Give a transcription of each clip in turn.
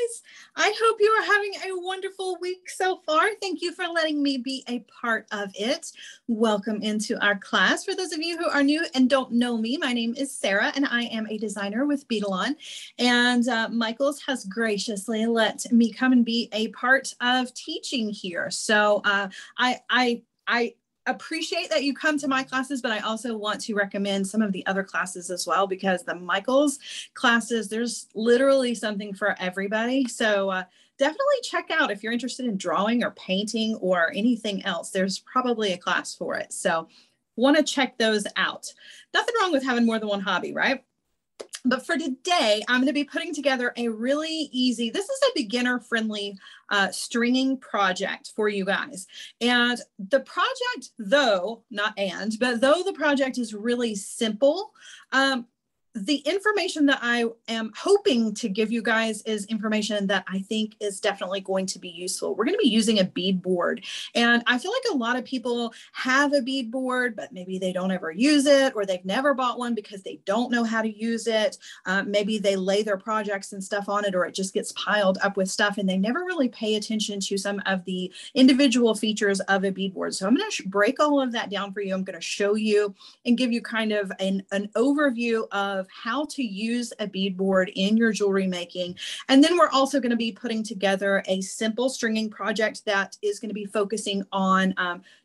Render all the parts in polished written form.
guys. I hope you are having a wonderful week so far. Thank you for letting me be a part of it. Welcome into our class. For those of you who are new and don't know me, my name is Sarah and I am a designer with Beadalon. And Michaels has graciously let me come and be a part of teaching here. So I appreciate that you come to my classes, but I also want to recommend some of the other classes as well, because the Michaels classes, there's literally something for everybody. So definitely check out if you're interested in drawing or painting or anything else. There's probably a class for it. So want to check those out. Nothing wrong with having more than one hobby, right? But for today, I'm going to be putting together a really easy, this is a beginner friendly stringing project for you guys. And the project, though the project is really simple, the information that I am hoping to give you guys is information that I think is definitely going to be useful. We're going to be using a bead board. And I feel like a lot of people have a bead board, but maybe they don't ever use it, or they've never bought one because they don't know how to use it. Maybe they lay their projects and stuff on it, or it just gets piled up with stuff, and they never really pay attention to some of the individual features of a bead board. So I'm going to break all of that down for you. I'm going to show you and give you kind of an overview of how to use a bead board in your jewelry making. And then we're also going to be putting together a simple stringing project that is going to be focusing on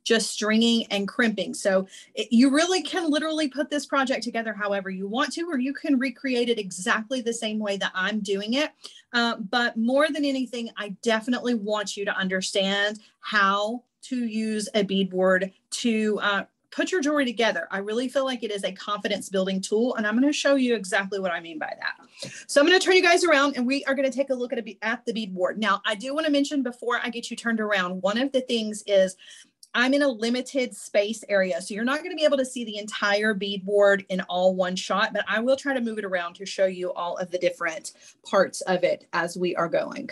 just stringing and crimping. So you really can literally put this project together however you want to, or you can recreate it exactly the same way that I'm doing it. But more than anything, I definitely want you to understand how to use a bead board to put your jewelry together. I really feel like it is a confidence building tool, and I'm going to show you exactly what I mean by that. So I'm going to turn you guys around and we are going to take a look at the bead board. Now, I do want to mention before I get you turned around, one of the things is I'm in a limited space area. So you're not going to be able to see the entire bead board in all one shot, but I will try to move it around to show you all of the different parts of it as we are going.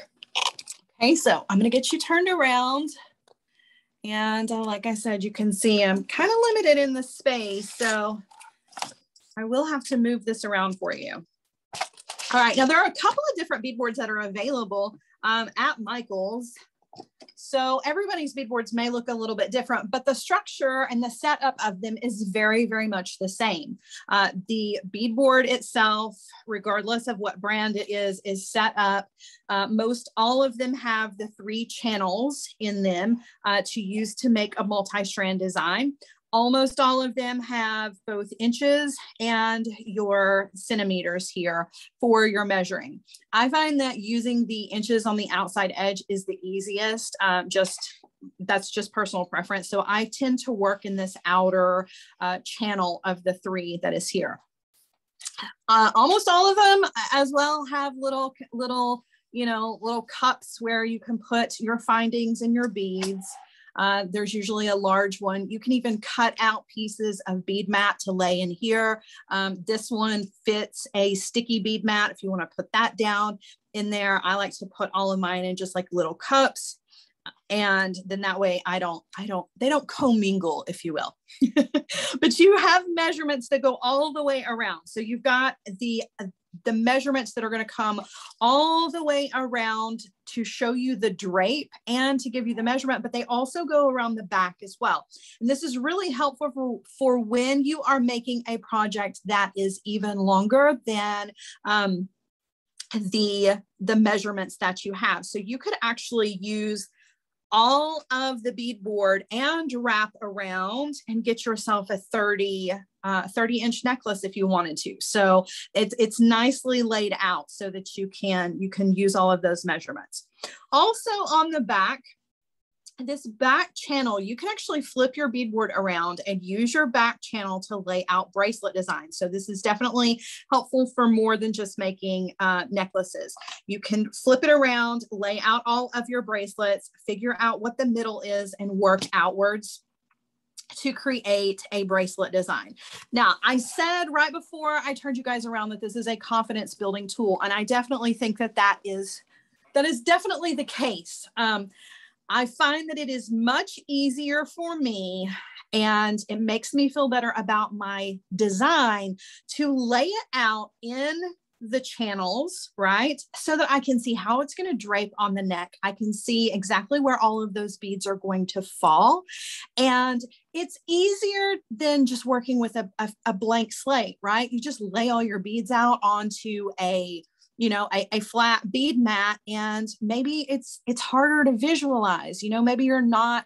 Okay, so I'm going to get you turned around. And like I said, you can see I'm kind of limited in the space, so I will have to move this around for you. All right, now there are a couple of different bead boards that are available at Michaels. So everybody's bead boards may look a little bit different, but the structure and the setup of them is very, very much the same. The bead board itself, regardless of what brand it is set up. Most all of them have the 3 channels in them to use to make a multi-strand design. Almost all of them have both inches and your centimeters here for your measuring. I find that using the inches on the outside edge is the easiest. That's just personal preference. So I tend to work in this outer channel of the 3 that is here. Almost all of them as well have little cups where you can put your findings and your beads. There's usually a large one. You can even cut out pieces of bead mat to lay in here. This one fits a sticky bead mat if you want to put that down in there. I like to put all of mine in just like little cups. And then that way they don't commingle, if you will. But you have measurements that go all the way around. So you've got the measurements that are going to come all the way around to show you the drape and to give you the measurement, but they also go around the back as well. And this is really helpful for when you are making a project that is even longer than the measurements that you have. So you could actually use all of the bead board and wrap around and get yourself a 30-inch necklace if you wanted to. So it's nicely laid out so that you can use all of those measurements. Also on the back, this back channel, you can actually flip your beadboard around and use your back channel to lay out bracelet designs. So this is definitely helpful for more than just making necklaces. You can flip it around, lay out all of your bracelets, figure out what the middle is, and work outwards to create a bracelet design. Now, I said right before I turned you guys around that this is a confidence building tool, and I definitely think that is definitely the case. I find that it is much easier for me, and it makes me feel better about my design to lay it out in the channels, right? So that I can see how it's going to drape on the neck. I can see exactly where all of those beads are going to fall. And it's easier than just working with a blank slate, right? You just lay all your beads out onto a flat bead mat, and maybe it's harder to visualize. Maybe you're not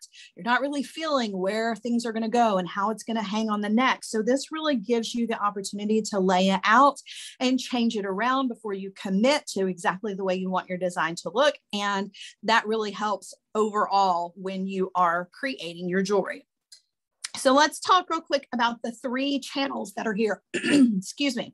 really feeling where things are going to go and how it's going to hang on the neck. So this really gives you the opportunity to lay it out and change it around before you commit to exactly the way you want your design to look. And that really helps overall when you are creating your jewelry. So let's talk real quick about the 3 channels that are here. Excuse me.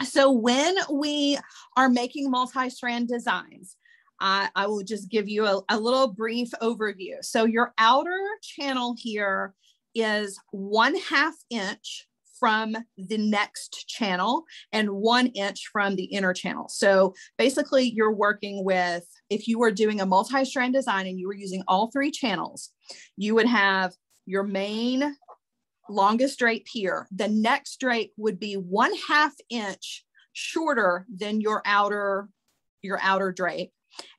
So when we are making multi-strand designs, I will just give you a little brief overview. So your outer channel here is 1/2 inch from the next channel and 1 inch from the inner channel. So basically you're working with, if you were doing a multi-strand design and you were using all 3 channels, you would have your main longest drape here. The next drape would be 1/2 inch shorter than your outer drape,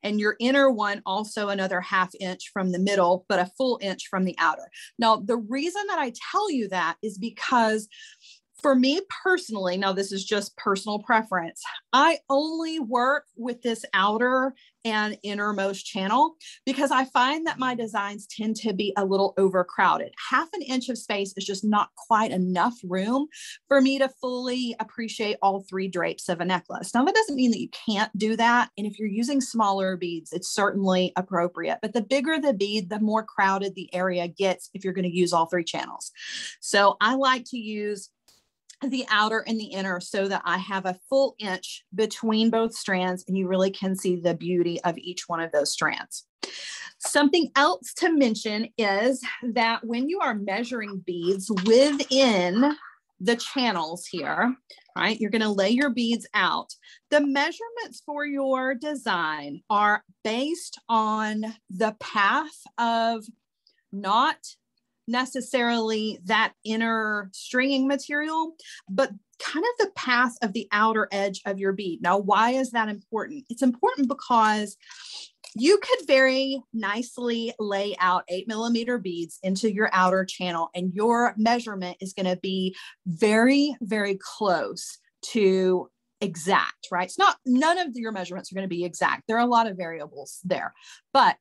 and your inner one also another 1/2 inch from the middle, but a full inch from the outer. Now, the reason that I tell you that is because for me personally, now this is just personal preference, I only work with this outer and innermost channel because I find that my designs tend to be a little overcrowded. 1/2 inch of space is just not quite enough room for me to fully appreciate all 3 drapes of a necklace. Now, that doesn't mean that you can't do that. And if you're using smaller beads, it's certainly appropriate. But the bigger the bead, the more crowded the area gets if you're going to use all 3 channels. So I like to use the outer and the inner so that I have a full inch between both strands, and you really can see the beauty of each one of those strands. Something else to mention is that when you are measuring beads within the channels here, right, you're going to lay your beads out. The measurements for your design are based on the path of not necessarily that inner stringing material, but kind of the path of the outer edge of your bead. Now, why is that important? It's important because you could very nicely lay out 8mm beads into your outer channel, and your measurement is going to be very, very close to exact, right? It's not, none of your measurements are going to be exact. There are a lot of variables there, but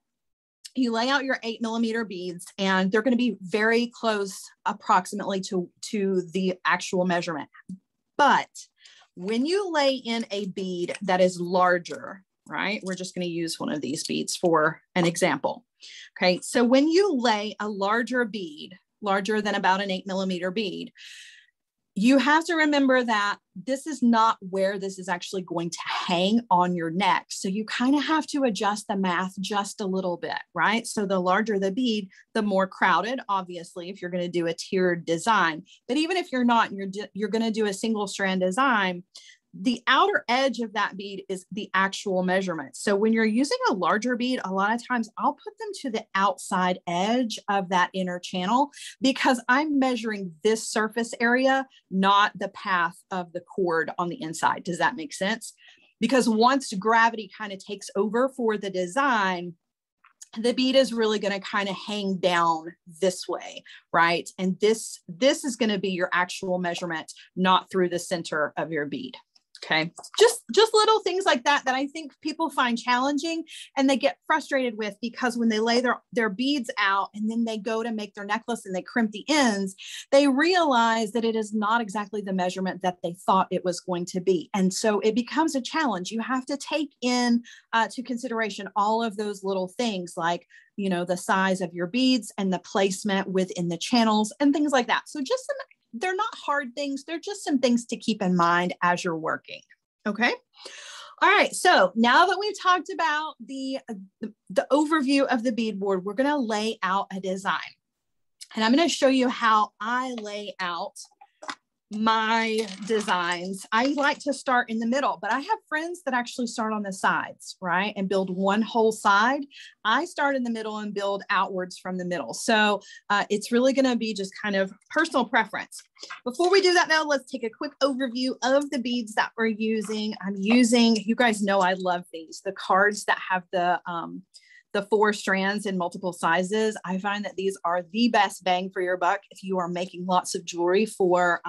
you lay out your 8mm beads and they're going to be very close approximately to the actual measurement. But when you lay in a bead that is larger, right? We're just going to use one of these beads for an example. Okay. So when you lay a larger bead, larger than about an 8mm bead, you have to remember that this is not where this is actually going to hang on your neck. So you kind of have to adjust the math just a little bit, right? So the larger the bead, the more crowded, obviously, if you're going to do a tiered design. But even if you're not, you're going to do a single strand design, the outer edge of that bead is the actual measurement. So when you're using a larger bead, a lot of times I'll put them to the outside edge of that inner channel because I'm measuring this surface area, not the path of the cord on the inside. Does that make sense? Because once gravity kind of takes over for the design, the bead is really going to kind of hang down this way, right? And this is going to be your actual measurement, not through the center of your bead. Okay, just little things like that I think people find challenging and they get frustrated with, because when they lay their beads out and then they go to make their necklace and they crimp the ends, they realize that it is not exactly the measurement that they thought it was going to be. And so it becomes a challenge. You have to take in to consideration all of those little things, like, you know, the size of your beads and the placement within the channels and things like that. So just they're not hard things. They're just some things to keep in mind as you're working. Okay. All right. So now that we've talked about the overview of the beadboard, we're going to lay out a design. And I'm going to show you how I lay out my designs, I like to start in the middle, but I have friends that actually start on the sides, right? And build one whole side. I start in the middle and build outwards from the middle. So it's really going to be just kind of personal preference. Before we do that now, let's take a quick overview of the beads that we're using. I'm using, you guys know I love these, the cards that have the 4 strands in multiple sizes. I find that these are the best bang for your buck if you are making lots of jewelry for,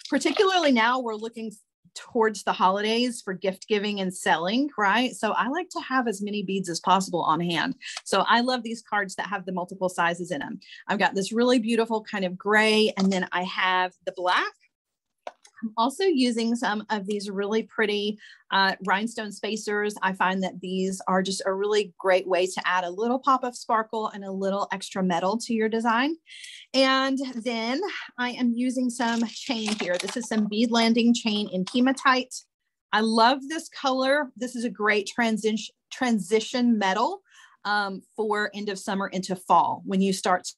particularly now we're looking towards the holidays for gift giving and selling, right? So I like to have as many beads as possible on hand. So I love these cards that have the multiple sizes in them. I've got this really beautiful kind of gray, and then I have the black. I'm also using some of these really pretty rhinestone spacers. I find that these are just a really great way to add a little pop of sparkle and a little extra metal to your design. And then I am using some chain here. This is some Bead Landing chain in Hematite. I love this color. This is a great transition metal for end of summer into fall when you start to,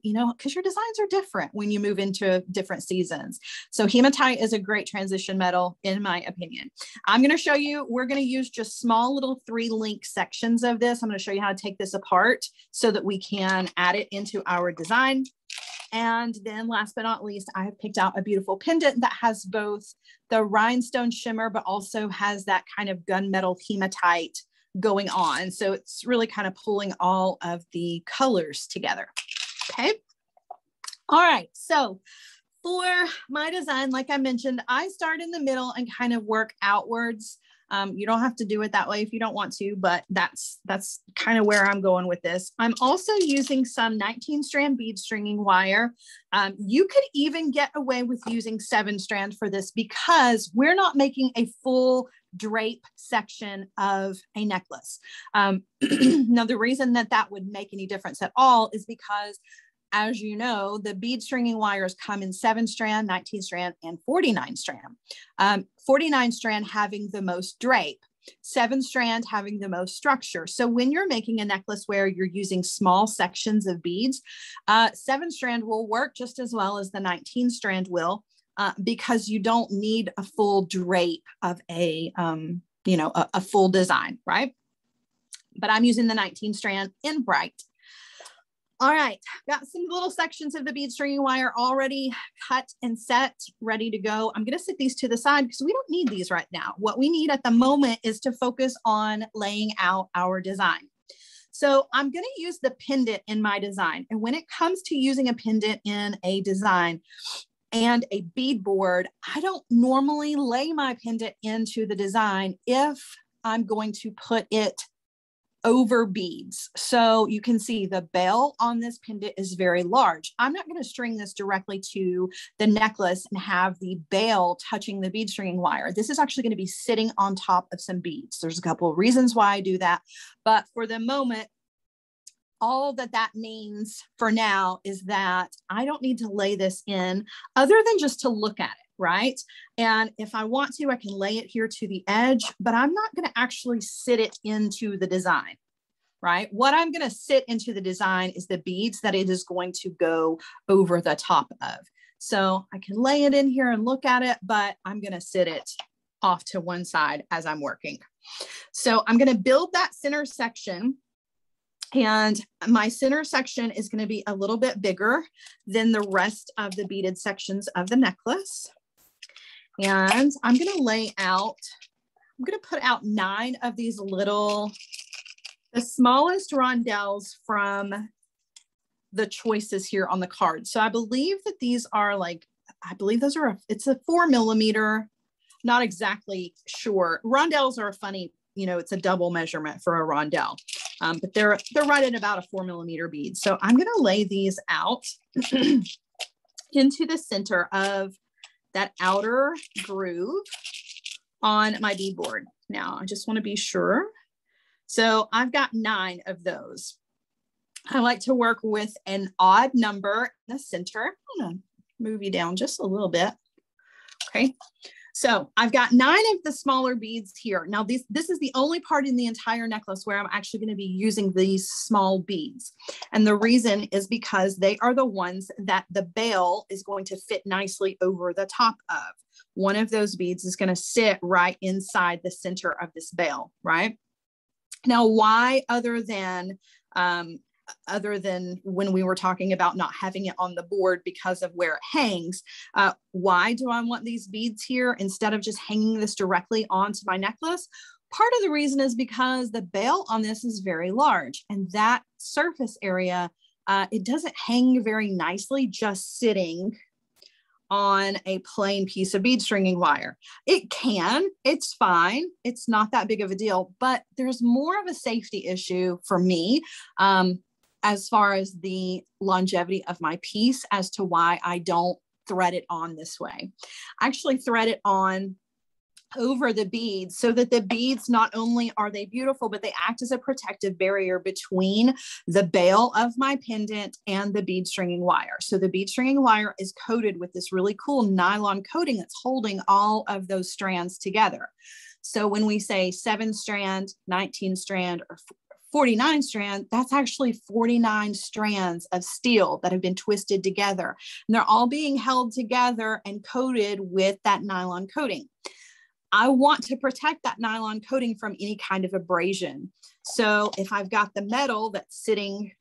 you know, because your designs are different when you move into different seasons. So hematite is a great transition metal, in my opinion. I'm going to show you, we're going to use just small little 3-link sections of this. I'm going to show you how to take this apart so that we can add it into our design. And then last but not least, I have picked out a beautiful pendant that has both the rhinestone shimmer, but also has that kind of gunmetal hematite going on. So it's really kind of pulling all of the colors together. Okay. All right. So for my design, like I mentioned, I start in the middle and kind of work outwards. You don't have to do it that way if you don't want to, but that's kind of where I'm going with this. I'm also using some 19-strand bead stringing wire. You could even get away with using 7-strand for this because we're not making a full drape section of a necklace. Now, the reason that would make any difference at all is because, as you know, the bead stringing wires come in 7-strand, 19-strand, and 49-strand. 49-strand having the most drape, 7-strand having the most structure. So when you're making a necklace where you're using small sections of beads, 7-strand will work just as well as the 19-strand will, because you don't need a full drape of a full design, right? But I'm using the 19-strand in bright. All right, got some little sections of the bead stringing wire already cut and set, ready to go. I'm going to set these to the side because we don't need these right now. What we need at the moment is to focus on laying out our design. So I'm going to use the pendant in my design. And when it comes to using a pendant in a design and a bead board, I don't normally lay my pendant into the design if I'm going to put it over beads. So you can see the bell on this pendant is very large. I'm not going to string this directly to the necklace and have the bell touching the bead stringing wire. This is actually going to be sitting on top of some beads. There's a couple of reasons why I do that, but for the moment, all that means for now is that I don't need to lay this in other than just to look at it, right? And if I want to, I can lay it here to the edge, but I'm not going to actually sit it into the design, right? What I'm going to sit into the design is the beads that it is going to go over the top of. So I can lay it in here and look at it, but I'm going to sit it off to one side as I'm working. So I'm going to build that center section. And my center section is going to be a little bit bigger than the rest of the beaded sections of the necklace. And I'm going to put out 9 of these little, the smallest rondelles from the choices here on the card. So I believe that these are it's a 4mm, not exactly sure. Rondelles are a funny, it's a double measurement for a rondelle. But they're right at about a 4mm bead. So I'm going to lay these out into the center of that outer groove on my bead board. Now, I just want to be sure. So I've got 9 of those. I like to work with an odd number in the center. I'm going to move you down just a little bit. Okay. So I've got 9 of the smaller beads here. Now this is the only part in the entire necklace where I'm actually going to be using these small beads. And the reason is because they are the ones that the bail is going to fit nicely over the top of. One of those beads is going to sit right inside the center of this bail, right? Now, why other than when we were talking about not having it on the board because of where it hangs, why do I want these beads here instead of just hanging this directly onto my necklace? Part of the reason is because the bail on this is very large, and that surface area, it doesn't hang very nicely just sitting on a plain piece of bead stringing wire. It can, it's fine. It's not that big of a deal, but there's more of a safety issue for me as far as the longevity of my piece as to why I don't thread it on this way. I actually thread it on over the beads so that the beads, not only are they beautiful, but they act as a protective barrier between the bail of my pendant and the bead stringing wire. So the bead stringing wire is coated with this really cool nylon coating that's holding all of those strands together. So when we say 7 strand, 19 strand, or 49 strand, that's actually 49 strands of steel that have been twisted together. And they're all being held together and coated with that nylon coating. I want to protect that nylon coating from any kind of abrasion. So if I've got the metal that's sitting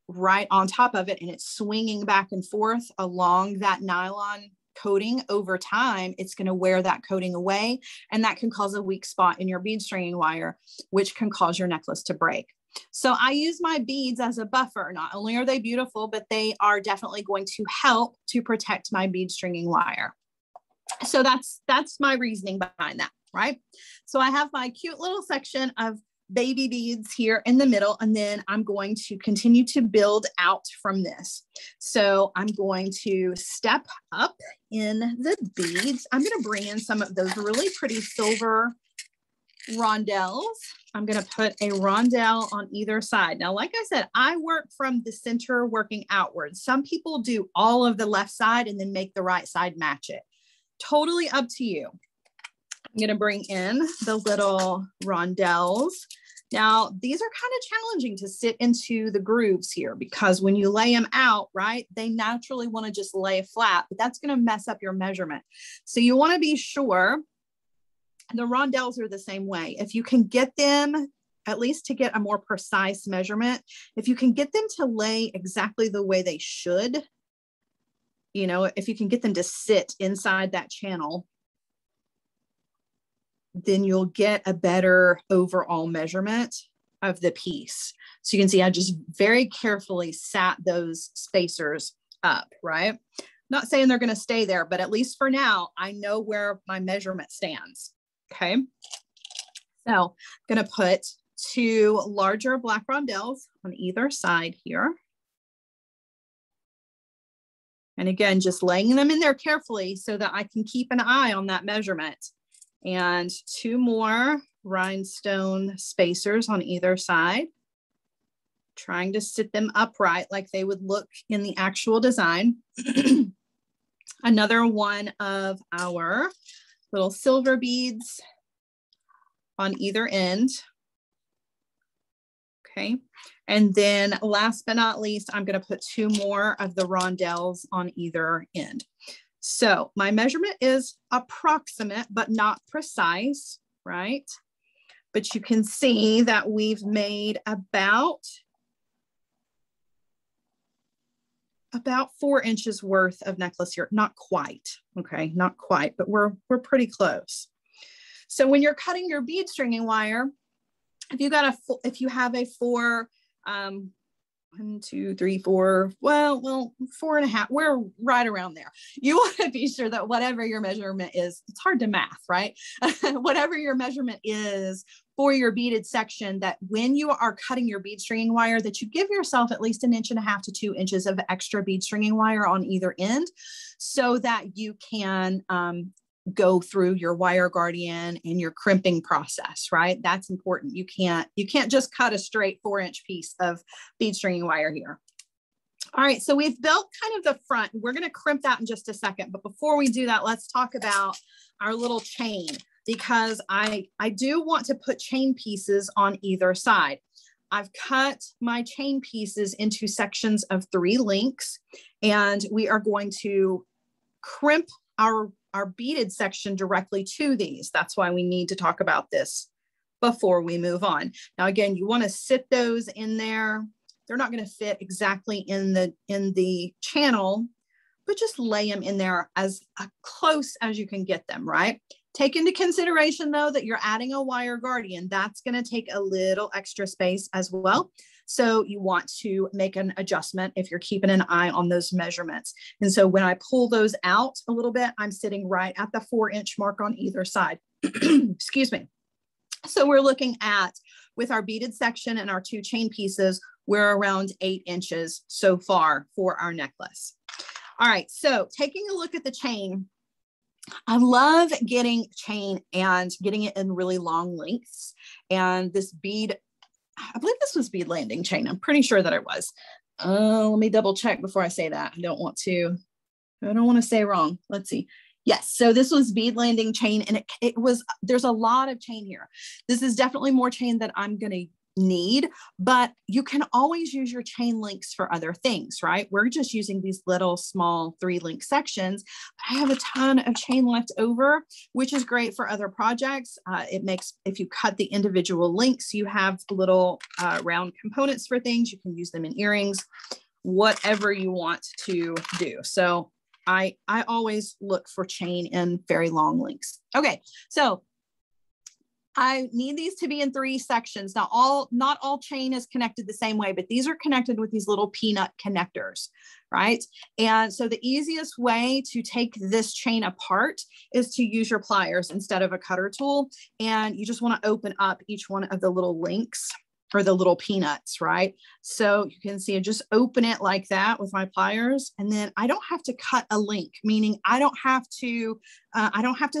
right on top of it and it's swinging back and forth along that nylon coating over time, it's going to wear that coating away. And that can cause a weak spot in your bead stringing wire, which can cause your necklace to break. So I use my beads as a buffer. Not only are they beautiful, but they are definitely going to help to protect my bead stringing wire. So that's my reasoning behind that, right? So I have my cute little section of baby beads here in the middle, and then I'm going to continue to build out from this. So I'm going to step up in the beads. I'm going to bring in some of those really pretty silver rondelles. I'm going to put a rondelle on either side. Now, like I said, I work from the center working outwards. Some people do all of the left side and then make the right side match it. Totally up to you. I'm going to bring in the little rondelles. Now, these are kind of challenging to sit into the grooves here because when you lay them out, right, they naturally want to just lay flat, but that's going to mess up your measurement. So you want to be sure. The rondelles are the same way. If you can get them, at least to get a more precise measurement, if you can get them to lay exactly the way they should, you know, if you can get them to sit inside that channel, then you'll get a better overall measurement of the piece. So you can see I just very carefully sat those spacers up, right? Not saying they're going to stay there, but at least for now, I know where my measurement stands. Okay. So I'm going to put 2 larger black rondelles on either side here. And again, just laying them in there carefully so that I can keep an eye on that measurement. And 2 more rhinestone spacers on either side, trying to sit them upright like they would look in the actual design. Another one of our little silver beads on either end. Okay. And then last but not least, I'm going to put 2 more of the rondelles on either end. So my measurement is approximate, but not precise, right? But you can see that we've made about 4 inches worth of necklace here. Not quite, okay, not quite, but we're pretty close. So when you're cutting your bead stringing wire, if you have a 4, 1, 2, 3, 4, well, 4.5, we're right around there. You want to be sure that whatever your measurement is, it's hard to math, right? Whatever your measurement is for your beaded section, that when you are cutting your bead stringing wire, that you give yourself at least 1.5 to 2 inches of extra bead stringing wire on either end so that you can go through your wire guardian and your crimping process, right? That's important. You can't just cut a straight 4-inch piece of bead stringing wire here. All right, so we've built kind of the front. We're going to crimp that in just a second, but before we do that, let's talk about our little chain, because I do want to put chain pieces on either side. I've cut my chain pieces into sections of 3 links, and we are going to crimp our beaded section directly to these. That's why we need to talk about this before we move on. Now, again, you want to sit those in there. They're not going to fit exactly in the channel, but just lay them in there as close as you can get them, right? Take into consideration though, that you're adding a wire guardian. That's going to take a little extra space as well. So you want to make an adjustment if you're keeping an eye on those measurements. And so when I pull those out a little bit, I'm sitting right at the 4-inch mark on either side. Excuse me. So we're looking at, with our beaded section and our 2 chain pieces, we're around 8 inches so far for our necklace. All right, so taking a look at the chain, I love getting chain and getting it in really long lengths. And this bead, I believe this was Bead Landing chain. I'm pretty sure that it was. Let me double check before I say that. I don't want to say wrong. Let's see. Yes, so this was Bead Landing chain, and there's a lot of chain here. This is definitely more chain that I'm going to need, but you can always use your chain links for other things, right? We're just using these little small 3-link sections. I have a ton of chain left over, which is great for other projects. It makes, if you cut the individual links, you have little round components for things. You can use them in earrings, whatever you want to do. So I always look for chain in very long links. Okay, so I need these to be in 3 sections. Now, not all chain is connected the same way, but these are connected with these little peanut connectors, right? And so the easiest way to take this chain apart is to use your pliers instead of a cutter tool. And you just want to open up each one of the little links, or the little peanuts, right? So you can see I just open it like that with my pliers, and then I don't have to cut a link, meaning I don't have to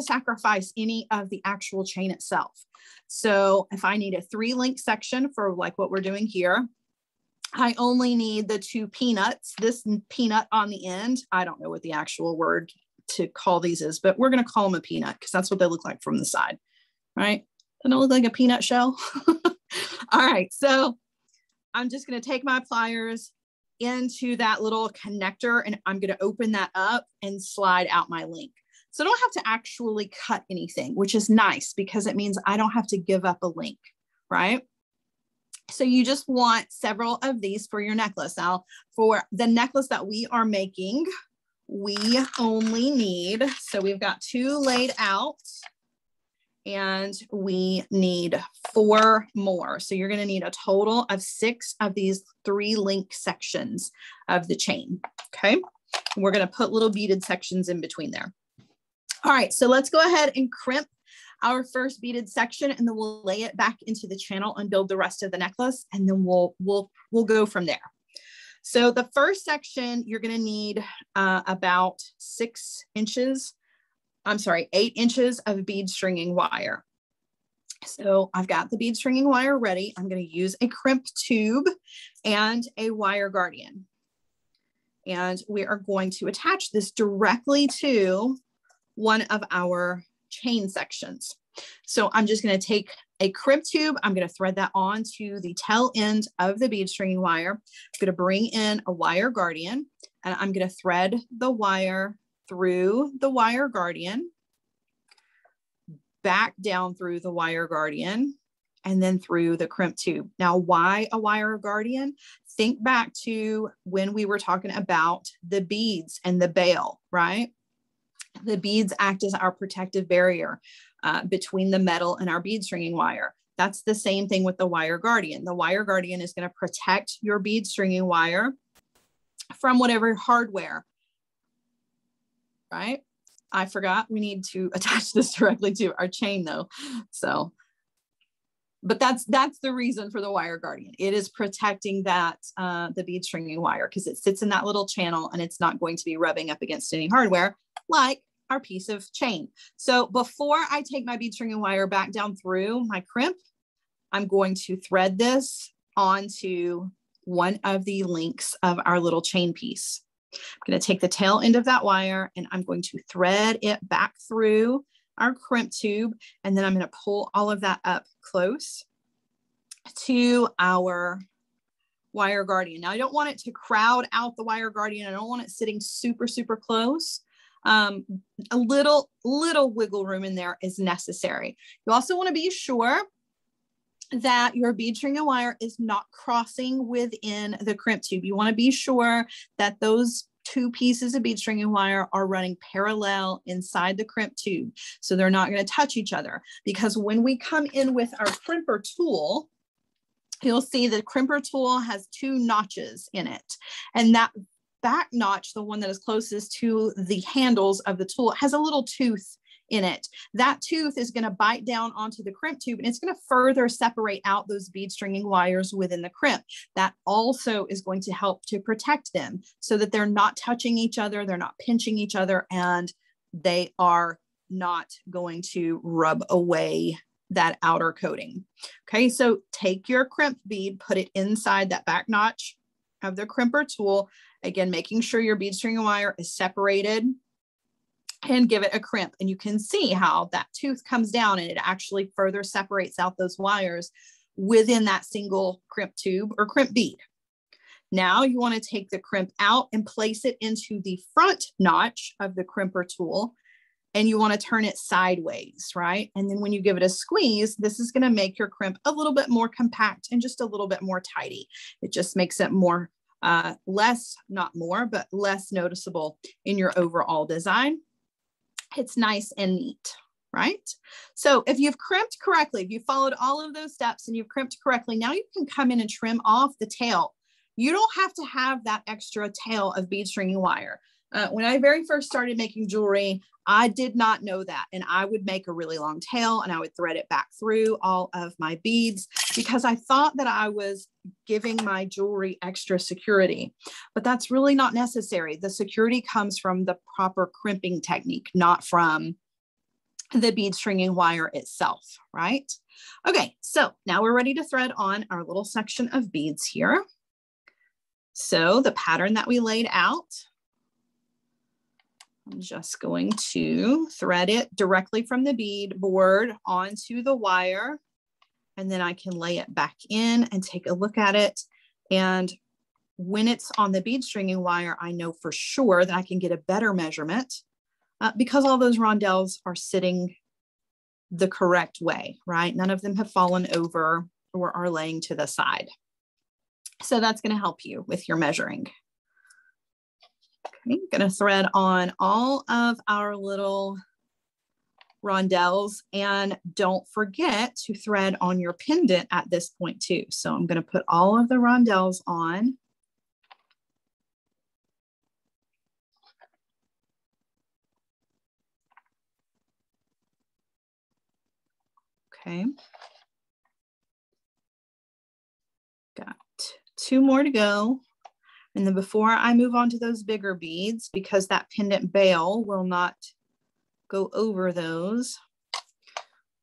sacrifice any of the actual chain itself. So if I need a 3-link section for like what we're doing here, I only need the 2 peanuts, this peanut on the end. I don't know what the actual word to call these is, but we're going to call them a peanut because that's what they look like from the side, right? Doesn't it look like a peanut shell? All right, so I'm just going to take my pliers into that little connector, and I'm going to open that up and slide out my link. So I don't have to actually cut anything, which is nice because it means I don't have to give up a link, right? So you just want several of these for your necklace. Now, for the necklace that we are making, we only need, so we've got 2 laid out, and we need 4 more. So you're going to need a total of 6 of these 3-link sections of the chain. Okay. And we're going to put little beaded sections in between there. All right. So let's go ahead and crimp our first beaded section, and then we'll lay it back into the channel and build the rest of the necklace. And then we'll go from there. So the first section, you're going to need about 8 inches of bead stringing wire. So I've got the bead stringing wire ready. I'm going to use a crimp tube and a wire guardian. And we are going to attach this directly to one of our chain sections. So I'm just going to take a crimp tube. I'm going to thread that onto the tail end of the bead stringing wire. I'm going to bring in a wire guardian, and I'm going to thread the wire through the wire guardian, back down through the wire guardian, and then through the crimp tube. Now, why a wire guardian? Think back to when we were talking about the beads and the bail, right? The beads act as our protective barrier between the metal and our bead stringing wire. That's the same thing with the wire guardian. The wire guardian is going to protect your bead stringing wire from whatever hardware, right? I forgot we need to attach this directly to our chain though. So, but that's the reason for the wire guardian. It is protecting that, the bead stringing wire, because it sits in that little channel and it's not going to be rubbing up against any hardware like our piece of chain. So before I take my bead stringing wire back down through my crimp, I'm going to thread this onto one of the links of our little chain piece. I'm going to take the tail end of that wire and I'm going to thread it back through our crimp tube, and then I'm going to pull all of that up close to our wire guardian. Now I don't want it to crowd out the wire guardian. I don't want it sitting super, super close. A little wiggle room in there is necessary. You also want to be sure that your bead string and wire is not crossing within the crimp tube. You want to be sure that those two pieces of bead string and wire are running parallel inside the crimp tube. So they're not going to touch each other, because when we come in with our crimper tool, you'll see the crimper tool has two notches in it. And that back notch, the one that is closest to the handles of the tool, has a little tooth in it. That tooth is going to bite down onto the crimp tube, and it's going to further separate out those bead stringing wires within the crimp. That also is going to help to protect them so that they're not touching each other, they're not pinching each other, and they are not going to rub away that outer coating. Okay, so take your crimp bead, put it inside that back notch of the crimper tool. Again, making sure your bead string and wire is separated, and give it a crimp. And you can see how that tooth comes down and it actually further separates out those wires within that single crimp tube or crimp bead. Now you want to take the crimp out and place it into the front notch of the crimper tool, and you want to turn it sideways, right? And then when you give it a squeeze, this is going to make your crimp a little bit more compact and just a little bit more tidy. It just makes it more, less, not more, but less noticeable in your overall design. It's nice and neat, right? So if you've crimped correctly, if you followed all of those steps and you've crimped correctly, now you can come in and trim off the tail. You don't have to have that extra tail of bead stringing wire. When I very first started making jewelry, I did not know that. And I would make a really long tail and I would thread it back through all of my beads because I thought that I was giving my jewelry extra security, but that's really not necessary. The security comes from the proper crimping technique, not from the bead stringing wire itself, right? Okay, so now we're ready to thread on our little section of beads here. So the pattern that we laid out, I'm just going to thread it directly from the bead board onto the wire, and then I can lay it back in and take a look at it. And when it's on the bead stringing wire, I know for sure that I can get a better measurement because all those rondelles are sitting the correct way, right? None of them have fallen over or are laying to the side. So that's going to help you with your measuring. Okay, I'm going to thread on all of our little rondelles, and don't forget to thread on your pendant at this point too. So I'm going to put all of the rondelles on. Okay. Got 2 more to go. And then before I move on to those bigger beads, because that pendant bail will not go over those,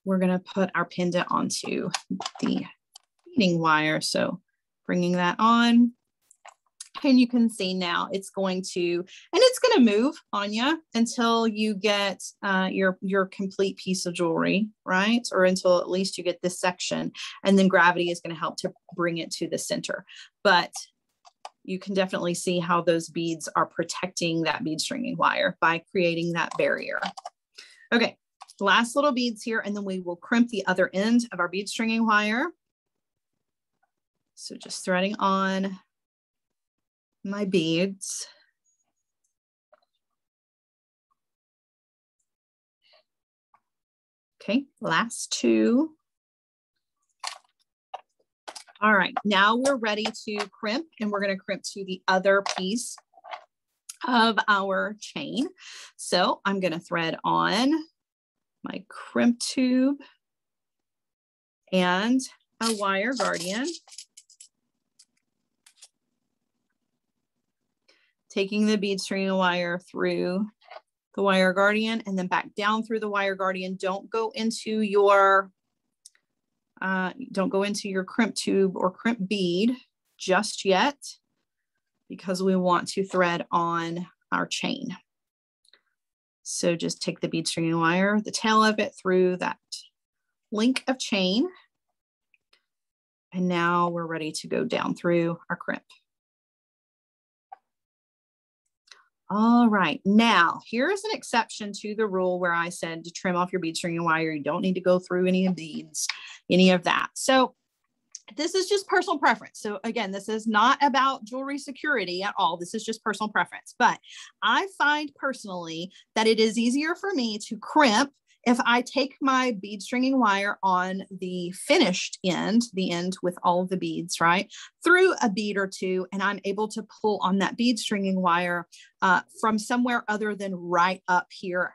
we're going to put our pendant onto the beading wire. So bringing that on, and you can see now it's going to move on you until you get your complete piece of jewelry, right? Or until at least you get this section, and then gravity is going to help to bring it to the center. But you can definitely see how those beads are protecting that bead stringing wire by creating that barrier. Okay, last little beads here, and then we will crimp the other end of our bead stringing wire. So just threading on my beads. Okay, last 2. All right, now we're ready to crimp, and we're going to crimp to the other piece of our chain. So I'm going to thread on my crimp tube and a wire guardian, taking the bead string and wire through the wire guardian and then back down through the wire guardian. Don't go into your crimp tube or crimp bead just yet, because we want to thread on our chain. So just take the bead stringing wire, the tail of it through that link of chain. And now we're ready to go down through our crimp. All right, now here's an exception to the rule where I said to trim off your bead stringing wire. You don't need to go through any of beads, any of that. So this is just personal preference. So again, this is not about jewelry security at all. This is just personal preference. But I find personally that it is easier for me to crimp if I take my bead stringing wire on the finished end, the end with all of the beads, right, through a bead or two, and I'm able to pull on that bead stringing wire from somewhere other than right up here.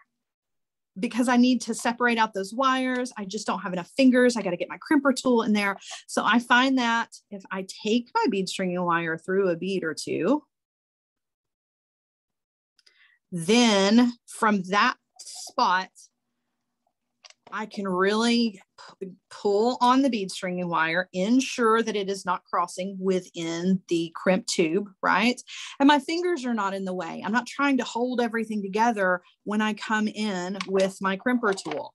Because I need to separate out those wires. I just don't have enough fingers. I got to get my crimper tool in there. So I find that if I take my bead stringing wire through a bead or two, then from that spot, I can really pull on the bead stringing wire, ensure that it is not crossing within the crimp tube, right? And my fingers are not in the way. I'm not trying to hold everything together when I come in with my crimper tool.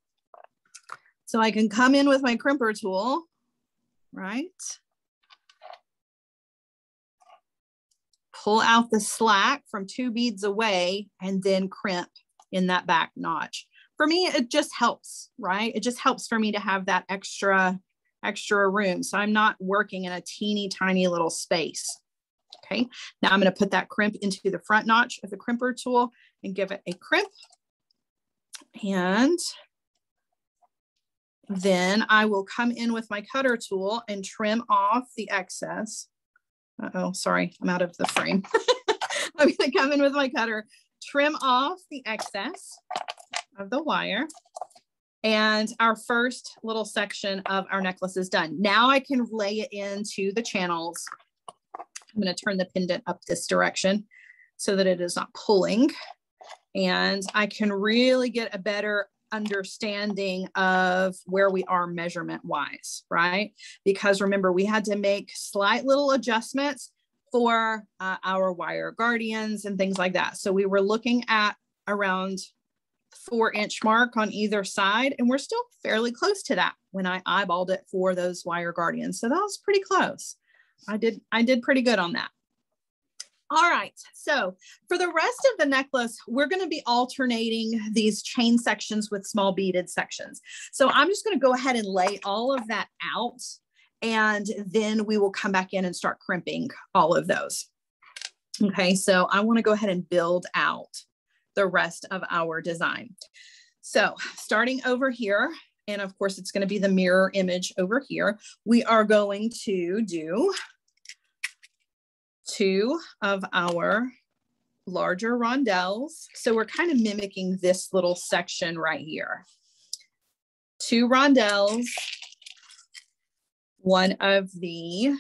So I can come in with my crimper tool, right? Pull out the slack from 2 beads away and then crimp in that back notch. For me, it just helps, right? It just helps for me to have that extra room. So I'm not working in a teeny tiny little space. Okay, now I'm going to put that crimp into the front notch of the crimper tool and give it a crimp. And then I will come in with my cutter tool and trim off the excess. Uh-oh, sorry, I'm out of the frame. I'm going to come in with my cutter, trim off the excess of the wire, and our first little section of our necklace is done. Now I can lay it into the channels. I'm going to turn the pendant up this direction so that it is not pulling, and I can really get a better understanding of where we are measurement wise, right? Because remember, we had to make slight little adjustments for our wire guardians and things like that. So we were looking at around 4-inch mark on either side, and we're still fairly close to that when I eyeballed it for those wire guardians. So that was pretty close. I did pretty good on that. All right, so for the rest of the necklace, we're going to be alternating these chain sections with small beaded sections. So I'm just going to go ahead and lay all of that out, and then we will come back in and start crimping all of those. Okay, so I want to go ahead and build out the rest of our design. So starting over here, and of course it's going to be the mirror image over here, we are going to do 2 of our larger rondelles. So we're kind of mimicking this little section right here. 2 rondelles, 1 of the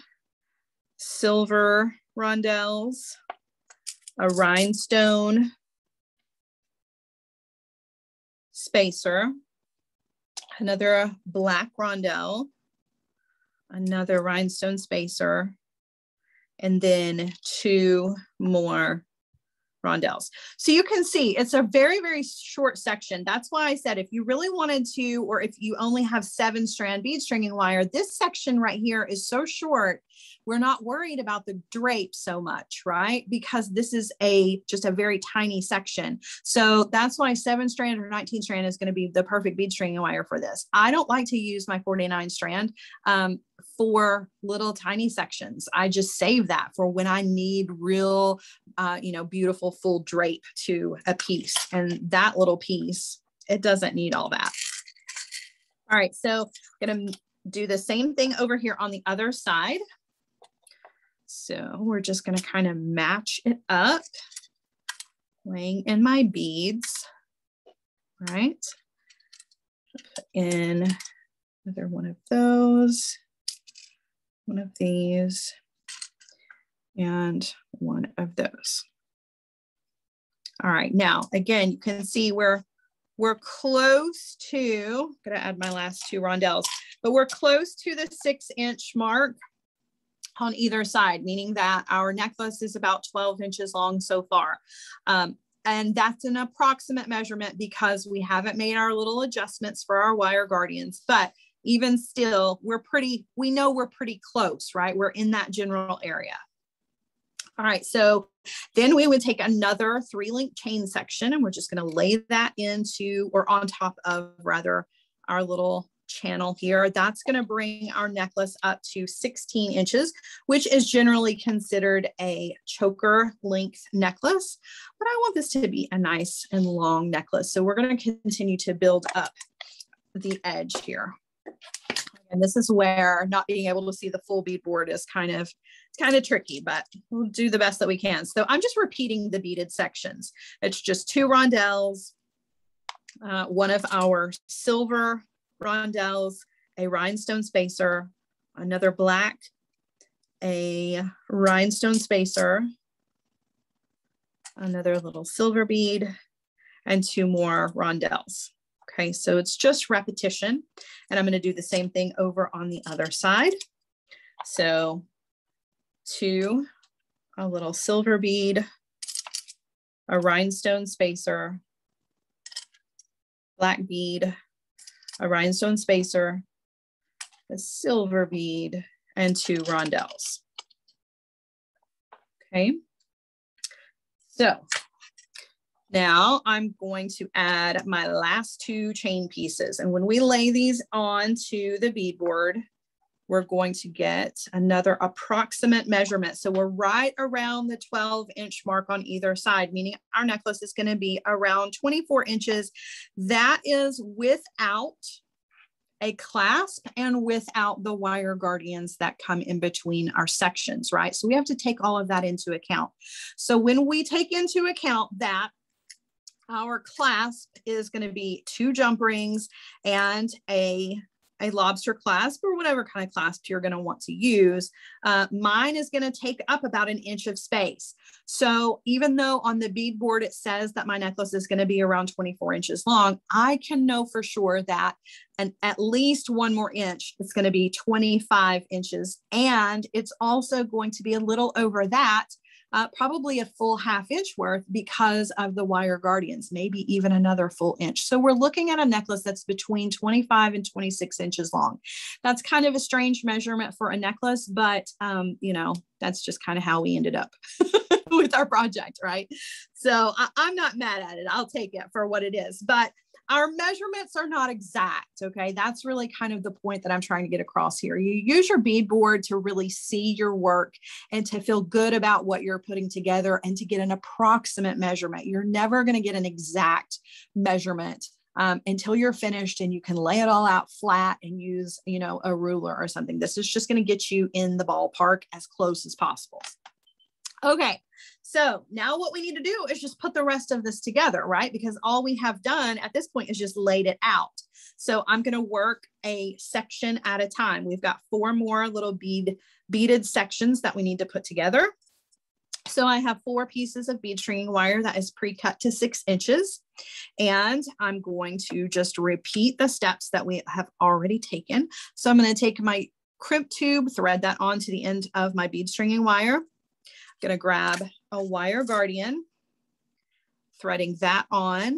silver rondelles, a rhinestone spacer, another black rondelle, another rhinestone spacer, and then 2 more rondelles. So you can see it's a very, very short section. That's why I said if you really wanted to, or if you only have 7-strand bead stringing wire, this section right here is so short, we're not worried about the drape so much, right? Because this is just a very tiny section. So that's why 7-strand or 19-strand is going to be the perfect bead stringing wire for this. I don't like to use my 49-strand for little tiny sections. I just save that for when I need real, beautiful full drape to a piece. And that little piece, it doesn't need all that. All right, so I'm going to do the same thing over here on the other side. So we're just going to kind of match it up, laying in my beads, right? Put in another one of those, one of these, and one of those. All right, now again, you can see we're close to, I'm gonna add my last 2 rondelles, but we're close to the 6-inch mark on either side, meaning that our necklace is about 12 inches long so far. And that's an approximate measurement because we haven't made our little adjustments for our wire guardians, but even still, we know we're pretty close, right? We're in that general area. All right, so then we would take another 3-link chain section and we're just going to lay that into, or on top of rather, our little channel here. That's going to bring our necklace up to 16 inches, which is generally considered a choker length necklace. But I want this to be a nice and long necklace. So we're going to continue to build up the edge here. And this is where not being able to see the full beadboard is kind of tricky, but we'll do the best that we can. So I'm just repeating the beaded sections. It's just 2 rondelles, one of our silver rondelles, a rhinestone spacer, another black, a rhinestone spacer, another little silver bead, and 2 more rondelles. Okay, so it's just repetition, and I'm going to do the same thing over on the other side. So 2, a little silver bead, a rhinestone spacer, black bead, a rhinestone spacer, a silver bead, and 2 rondelles. Okay, so now I'm going to add my last 2 chain pieces. And when we lay these onto the beadboard, we're going to get another approximate measurement. So we're right around the 12-inch mark on either side, meaning our necklace is going to be around 24 inches. That is without a clasp and without the wire guardians that come in between our sections, right? So we have to take all of that into account. So when we take into account that our clasp is going to be 2 jump rings and a lobster clasp, or whatever kind of clasp you're going to want to use. Mine is going to take up about 1 inch of space. So even though on the beadboard it says that my necklace is going to be around 24 inches long, I can know for sure that at least 1 more inch, it's going to be 25 inches. And it's also going to be a little over that, probably a full 1/2 inch worth because of the wire guardians, maybe even another full inch. So we're looking at a necklace that's between 25 and 26 inches long. That's kind of a strange measurement for a necklace, but you know, that's just kind of how we ended up with our project, right? So I'm not mad at it. I'll take it for what it is, but our measurements are not exact, okay? That's really kind of the point that I'm trying to get across here. You use your beadboard to really see your work and to feel good about what you're putting together and to get an approximate measurement. You're never going to get an exact measurement until you're finished and you can lay it all out flat and use, you know, a ruler or something. This is just going to get you in the ballpark as close as possible. Okay, so now what we need to do is just put the rest of this together, right? Because all we have done at this point is just laid it out. So I'm going to work a section at a time. We've got 4 more little beaded sections that we need to put together. So I have 4 pieces of bead stringing wire that is pre-cut to 6 inches. And I'm going to just repeat the steps that we have already taken. So I'm going to take my crimp tube, thread that onto the end of my bead stringing wire. I'm going to grab a wire guardian, threading that on.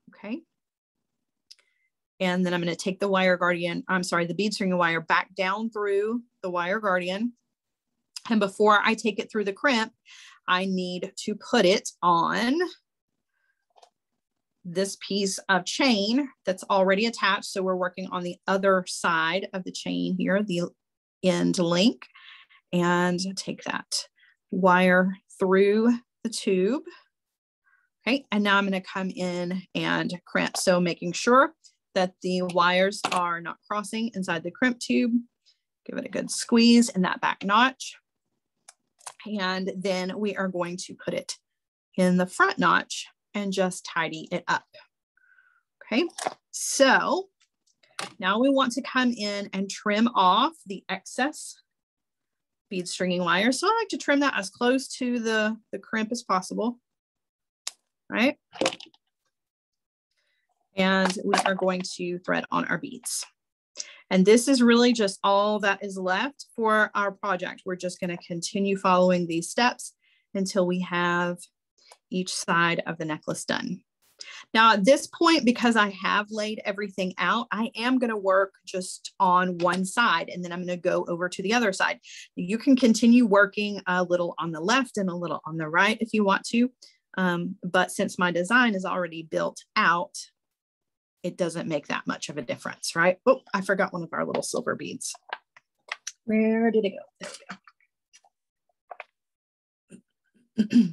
Okay. And then I'm going to take the wire guardian, the bead stringing wire back down through the wire guardian. And before I take it through the crimp, I need to put it on this piece of chain that's already attached. So we're working on the other side of the chain here, the end link, and take that wire through the tube. Okay, and now I'm going to come in and crimp. So making sure that the wires are not crossing inside the crimp tube. Give it a good squeeze in that back notch. And then we are going to put it in the front notch and just tidy it up. Okay, so now we want to come in and trim off the excess bead stringing wire. So I like to trim that as close to the crimp as possible, right? And we are going to thread on our beads. And this is really just all that is left for our project. We're just going to continue following these steps until we have each side of the necklace done. Now at this point, because I have laid everything out, I am going to work just on one side and then I'm going to go over to the other side. You can continue working a little on the left and a little on the right if you want to. But since my design is already built out, it doesn't make that much of a difference, right? Oh, I forgot one of our little silver beads. Where did it go? There we go.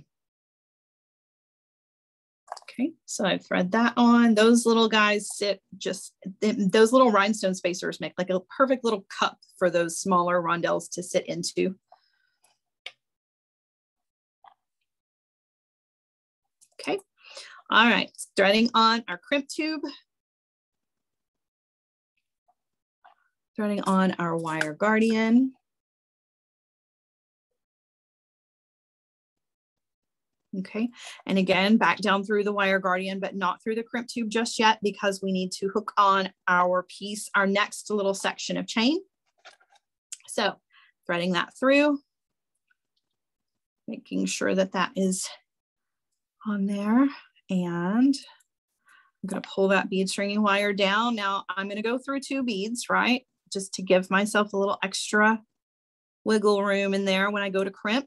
Okay, so I thread that on. Those little guys sit just, those little rhinestone spacers make like a perfect little cup for those smaller rondelles to sit into. Okay, all right, threading on our crimp tube. Threading on our wire guardian. Okay, and again, back down through the wire guardian, but not through the crimp tube just yet because we need to hook on our piece, our next little section of chain. So threading that through, making sure that that is on there. And I'm going to pull that bead stringing wire down. Now I'm going to go through 2 beads, right? Just to give myself a little extra wiggle room in there when I go to crimp.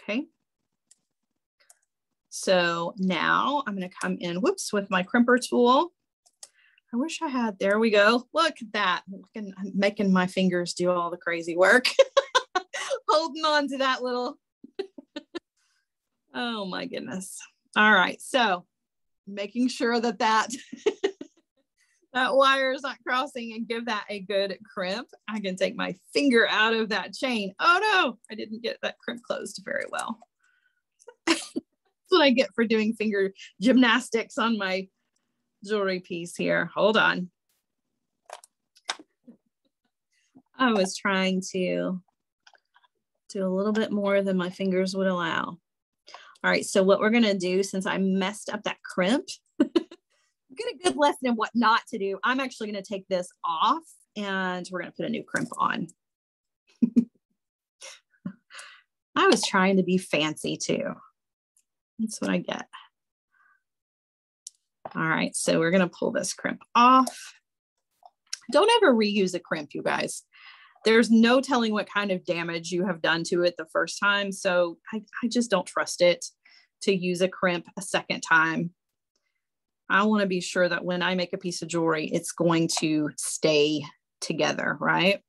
Okay. So now I'm going to come in, whoops, with my crimper tool. I wish I had, there we go. Look at that. I'm making my fingers do all the crazy work. Holding on to that little, oh my goodness. All right. So making sure that that wire is not crossing and give that a good crimp. I can take my finger out of that chain. Oh no, I didn't get that crimp closed very well. That's what I get for doing finger gymnastics on my jewelry piece here. Hold on. I was trying to do a little bit more than my fingers would allow. All right, so what we're gonna do, since I messed up that crimp, get a good lesson in what not to do. I'm actually going to take this off and we're going to put a new crimp on. I was trying to be fancy too. That's what I get. All right, so we're going to pull this crimp off. Don't ever reuse a crimp, you guys. There's no telling what kind of damage you have done to it the first time. So I just don't trust it to use a crimp a second time. I want to be sure that when I make a piece of jewelry, it's going to stay together, right?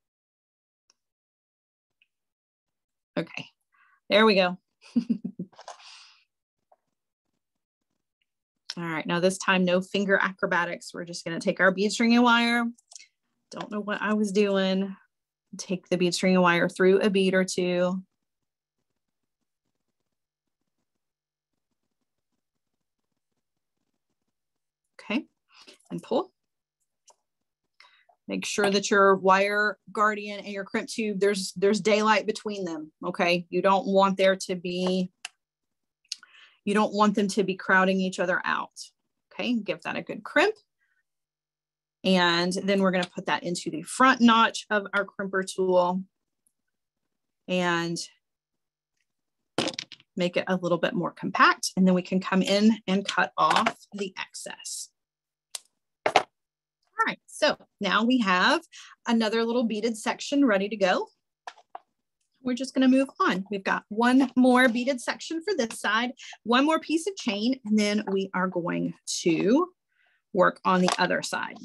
Okay, there we go. All right, now this time, no finger acrobatics. We're just going to take our bead stringing wire. Don't know what I was doing. Take the bead stringing wire through a bead or 2. Okay, and pull. Make sure that your wire guardian and your crimp tube, there's daylight between them, okay? You don't want them to be crowding each other out, okay? Give that a good crimp. And then we're gonna put that into the front notch of our crimper tool and make it a little bit more compact. And then we can come in and cut off the excess. All right, so now we have another little beaded section ready to go. We're just going to move on. We've got one more beaded section for this side, one more piece of chain, and then we are going to work on the other side.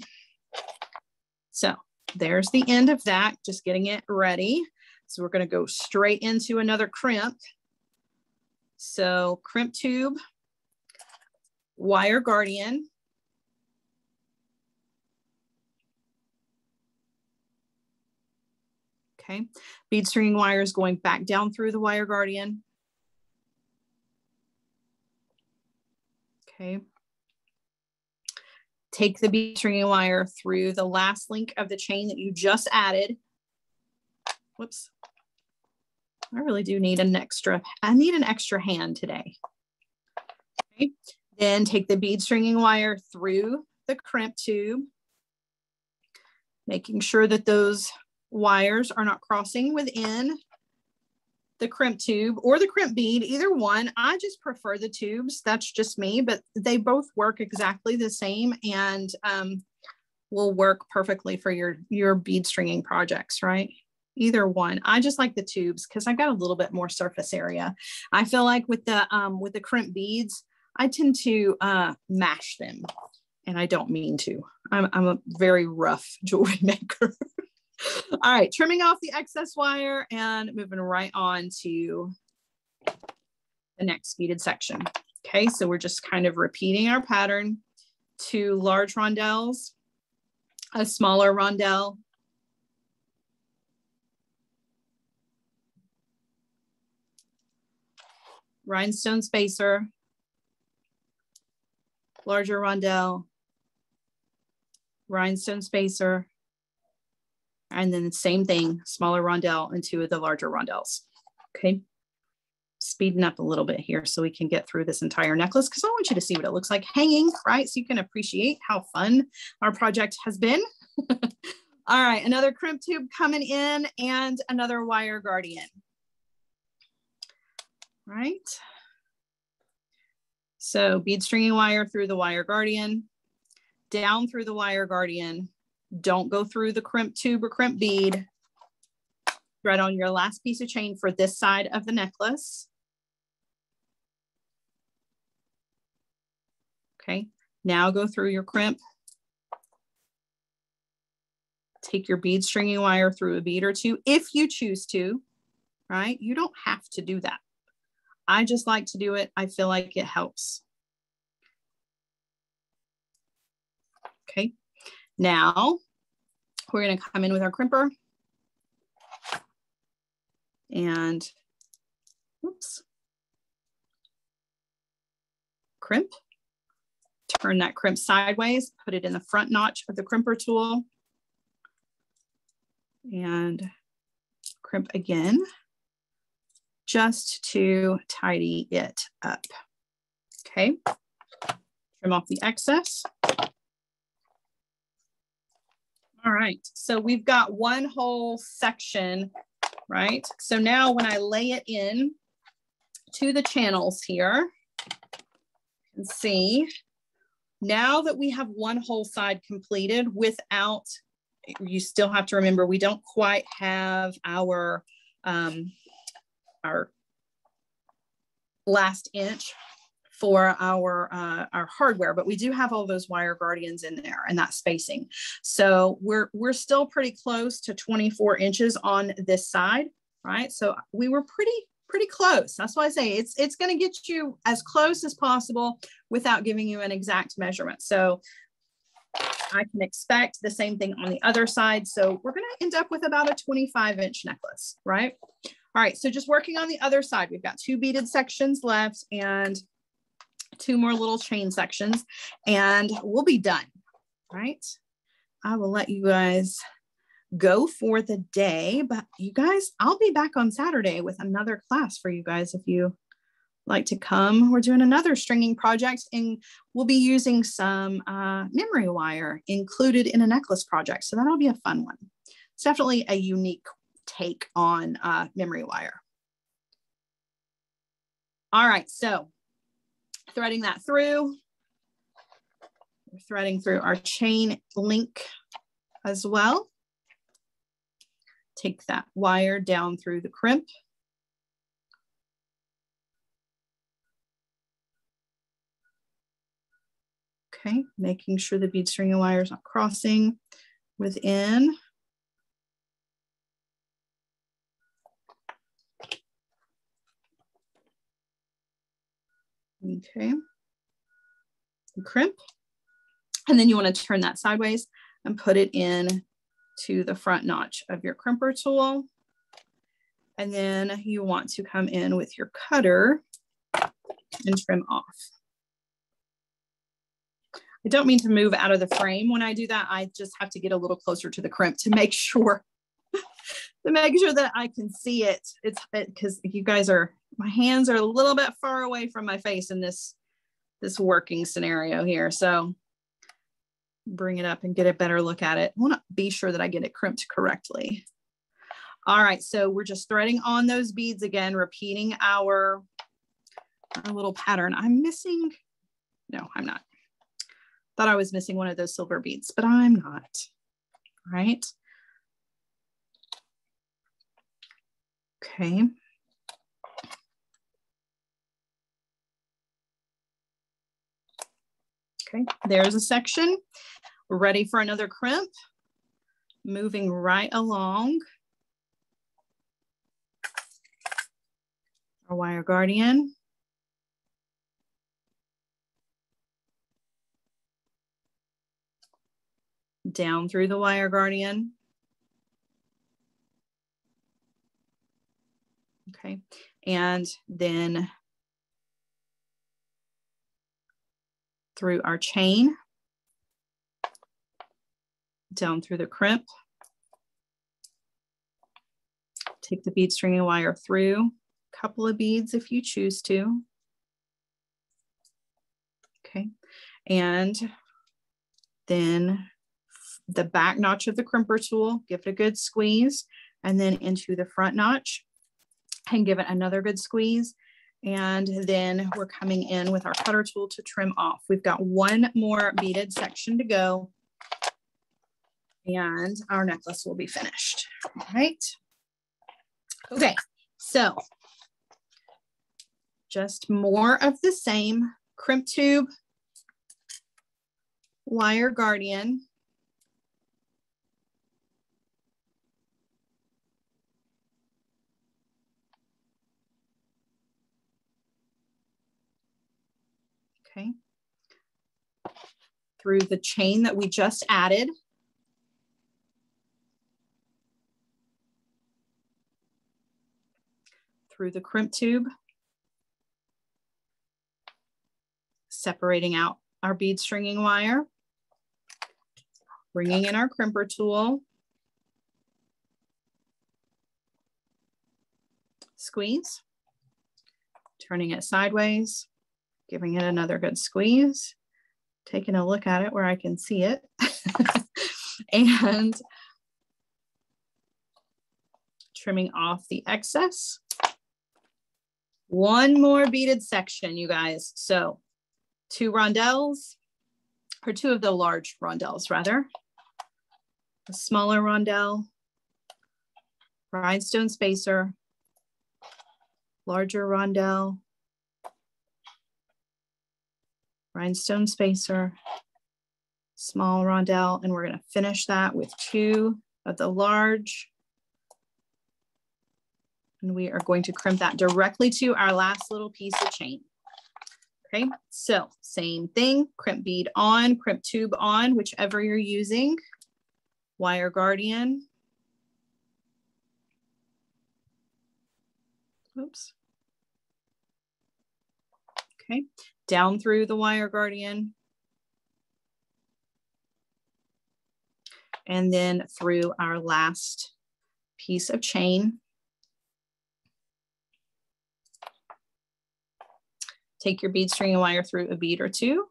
So there's the end of that, just getting it ready. So we're going to go straight into another crimp. So crimp tube, wire guardian, okay, bead stringing wire is going back down through the wire guardian. Okay. Take the bead stringing wire through the last link of the chain that you just added. Whoops. I really do need an extra hand today. Okay. Then take the bead stringing wire through the crimp tube. Making sure that those wires are not crossing within the crimp tube or the crimp bead, either one. I just prefer the tubes. That's just me, but they both work exactly the same and will work perfectly for your bead stringing projects, right? Either one. I just like the tubes because I got a little bit more surface area. I feel like with the crimp beads, I tend to mash them, and I don't mean to. I'm a very rough jewelry maker. All right, trimming off the excess wire and moving right on to the next beaded section. Okay, so we're just kind of repeating our pattern. 2 large rondelles, a smaller rondelle, rhinestone spacer, larger rondelle, rhinestone spacer, and then the same thing, smaller rondelle and 2 of the larger rondelles. Okay, speeding up a little bit here so we can get through this entire necklace because I want you to see what it looks like hanging, right? So you can appreciate how fun our project has been. All right, another crimp tube coming in and another wire guardian. Right. So bead stringing wire through the wire guardian, down through the wire guardian. Don't go through the crimp tube or crimp bead. Thread on your last piece of chain for this side of the necklace. Okay, now go through your crimp. Take your bead stringing wire through a bead or 2 if you choose to, right? You don't have to do that. I just like to do it. I feel like it helps. Okay, now we're going to come in with our crimper and crimp. Turn that crimp sideways, put it in the front notch of the crimper tool and crimp again, just to tidy it up. Okay, trim off the excess. All right, so we've got one whole section, right? So now when I lay it in to the channels here, you can see now that we have one whole side completed without, you still have to remember, we don't quite have our last inch for our hardware, but we do have all those wire guardians in there and that spacing. So we're still pretty close to 24 inches on this side, right? So we were pretty close. That's why I say it's going to get you as close as possible without giving you an exact measurement. So I can expect the same thing on the other side. So we're going to end up with about a 25-inch necklace, right? All right, so just working on the other side, we've got 2 beaded sections left and 2 more little chain sections, and we'll be done, right? I will let you guys go for the day, but you guys, I'll be back on Saturday with another class for you guys if you like to come. We're doing another stringing project, and we'll be using some memory wire included in a necklace project, so that'll be a fun one. It's definitely a unique take on memory wire. All right, so threading that through, we're threading through our chain link as well. Take that wire down through the crimp. Okay, making sure the bead stringing wire is not crossing within. Okay, crimp, and then you want to turn that sideways and put it in to the front notch of your crimper tool. And then you want to come in with your cutter and trim off. I don't mean to move out of the frame when I do that. I just have to get a little closer to the crimp to make sure that I can see it. It's because you guys are, my hands are a little bit far away from my face in this working scenario here. So bring it up and get a better look at it. I want to be sure that I get it crimped correctly. All right, so we're just threading on those beads again, repeating our little pattern. I'm missing, no, I'm not. Thought I was missing one of those silver beads, but I'm not. All right. Okay. Okay, there's a section. We're ready for another crimp. Moving right along. Our wire guardian. Down through the wire guardian. Okay, and then through our chain, down through the crimp. Take the bead stringing wire through, a couple of beads if you choose to. Okay, and then the back notch of the crimper tool, give it a good squeeze, and then into the front notch and give it another good squeeze. And then we're coming in with our cutter tool to trim off. We've got one more beaded section to go and our necklace will be finished. All right. Okay, so just more of the same. Crimp tube, wire guardian, okay, through the chain that we just added. Through the crimp tube, separating out our bead stringing wire, bringing in our crimper tool, squeeze, turning it sideways, giving it another good squeeze, taking a look at it where I can see it, and trimming off the excess. One more beaded section, you guys. So two rondelles, or two of the large rondelles rather. A smaller rondelle, rhinestone spacer, larger rondelle, rhinestone spacer, small rondelle, and we're going to finish that with two of the large. And we are going to crimp that directly to our last little piece of chain. Okay, so same thing, crimp bead on, crimp tube on, whichever you're using, wire guardian. Oops. Okay, down through the wire guardian. And then through our last piece of chain. Take your bead string and wire through a bead or two.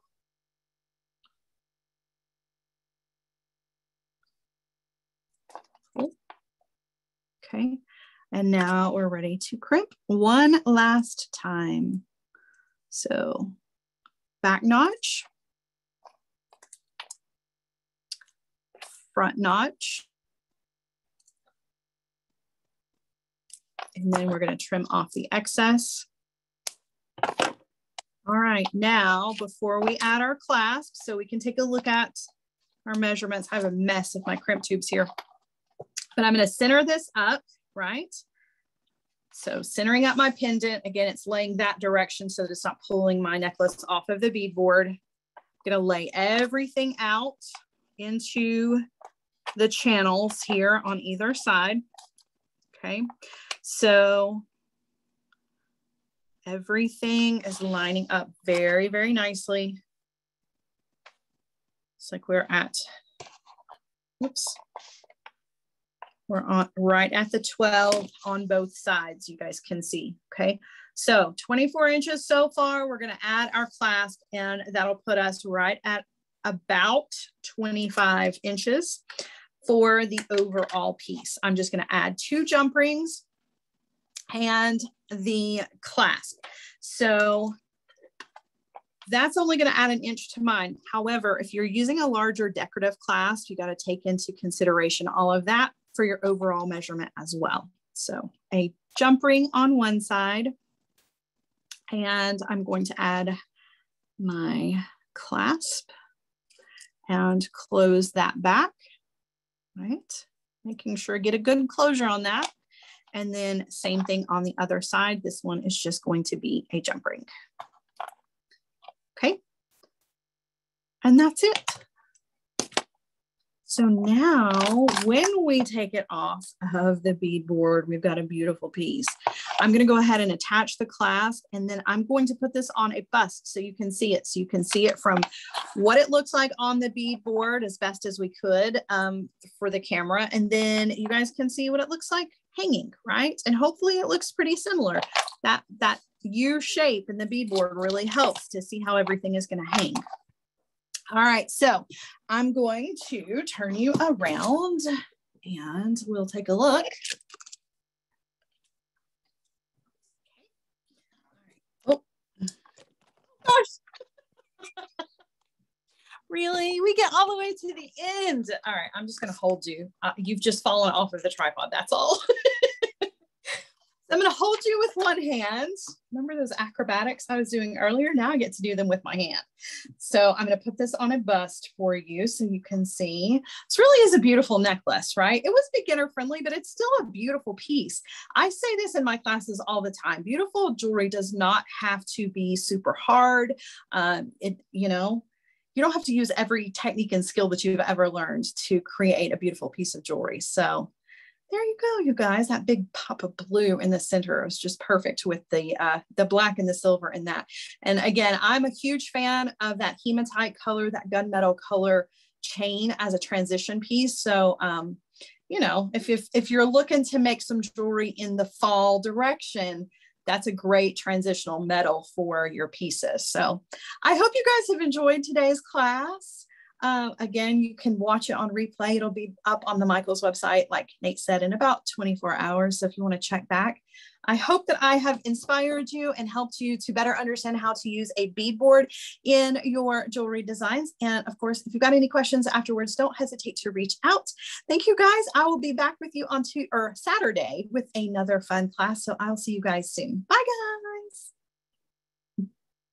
Okay, and now we're ready to crimp one last time. So back notch, front notch, and then we're going to trim off the excess. All right, now before we add our clasp, so we can take a look at our measurements. I have a mess of my crimp tubes here, but I'm going to center this up, right? So centering up my pendant, again, it's laying that direction so that it's not pulling my necklace off of the bead board. I'm going to lay everything out into the channels here on either side. Okay, so everything is lining up very, very nicely. It's like we're at, whoops. We're on right at the 12 on both sides, you guys can see, okay? So 24 inches so far, we're gonna add our clasp and that'll put us right at about 25 inches for the overall piece. I'm just going to add 2 jump rings and the clasp. So that's only going to add 1 inch to mine. However, if you're using a larger decorative clasp, you got to take into consideration all of that for your overall measurement as well. So a jump ring on one side, and I'm going to add my clasp and close that back, right? Making sure get a good closure on that. And then same thing on the other side. This one is just going to be a jump ring. Okay, and that's it. So now when we take it off of the bead board, we've got a beautiful piece. I'm going to go ahead and attach the clasp, and then I'm going to put this on a bust so you can see it. So you can see it from what it looks like on the bead board as best as we could for the camera. And then you guys can see what it looks like hanging, right? And hopefully it looks pretty similar. That U shape in the bead board really helps to see how everything is going to hang. All right, so I'm going to turn you around and we'll take a look. Oh, gosh. Really? We get all the way to the end. All right, I'm just going to hold you. You've just fallen off of the tripod, that's all. I'm going to hold you with one hand. Remember those acrobatics I was doing earlier? Now I get to do them with my hand. So I'm going to put this on a bust for you so you can see. This really is a beautiful necklace, right? It was beginner friendly, but it's still a beautiful piece. I say this in my classes all the time. Beautiful jewelry does not have to be super hard. You don't have to use every technique and skill that you've ever learned to create a beautiful piece of jewelry. So there you go, you guys. That big pop of blue in the center was just perfect with the black and the silver in that. And again, I'm a huge fan of that hematite color, that gunmetal color chain as a transition piece. So, if you're looking to make some jewelry in the fall direction, that's a great transitional metal for your pieces. So I hope you guys have enjoyed today's class. Again, you can watch it on replay. It'll be up on the Michaels website, like Nate said, in about 24 hours. So if you want to check back, I hope that I have inspired you and helped you to better understand how to use a beadboard in your jewelry designs. And of course, if you've got any questions afterwards, don't hesitate to reach out. Thank you guys. I will be back with you on Saturday with another fun class. So I'll see you guys soon. Bye guys.